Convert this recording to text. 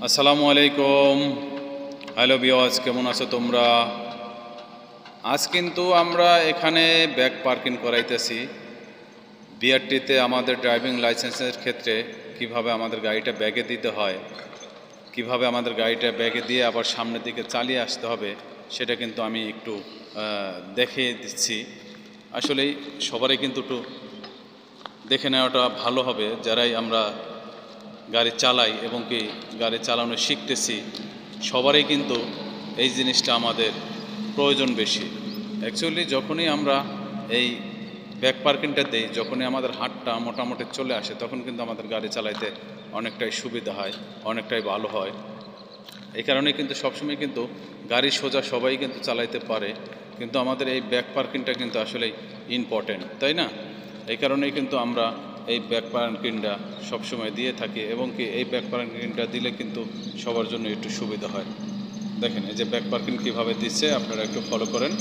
আসসালামু আলাইকুম। Hello viewers, কেমন আছো তোমরা? আজ কিন্তু আমরা এখানে ব্যাক পার্কিং করাইতেছি। বিআরটিতে আমাদের ড্রাইভিং লাইসেন্সের ক্ষেত্রে কিভাবে আমাদের গাড়িটা ব্যাগে দিতে হয়, কিভাবে আমাদের গাড়িটা ব্যাগে দিয়ে আবার সামনের দিকে চালিয়ে আসতে হবে, সেটা কিন্তু আমি একটু দেখিয়ে দিচ্ছি। আসলেই সবারই কিন্তু একটু দেখে নেওয়াটা ভালো হবে, যারাই আমরা গাড়ি চালাই এবং কি গাড়ি চালানো শিখতেছি, সবারই কিন্তু এই জিনিসটা আমাদের প্রয়োজন বেশি। অ্যাকচুয়ালি যখনই আমরা এই ব্যাক পার্কিংটা দিই, যখনই আমাদের হাতটা মোটামুটি চলে আসে, তখন কিন্তু আমাদের গাড়ি চালাইতে অনেকটাই সুবিধা হয়, অনেকটাই ভালো হয়। এই কারণে কিন্তু সবসময় কিন্তু গাড়ি সোজা সবাই কিন্তু চালাইতে পারে, কিন্তু আমাদের এই ব্যাক পার্কিংটা কিন্তু আসলেই ইম্পর্টেন্ট, তাই না? এই কারণেই কিন্তু আমরা এই ব্যাক পার্কিংটা সবসময় দিয়ে থাকি এবং কি এই ব্যাক পার্কিংটা দিলে কিন্তু সবার জন্য একটু সুবিধা হয়। দেখেন এই যে ব্যাক পার্কিং কীভাবে দিচ্ছে, আপনারা একটু ফলো করেন।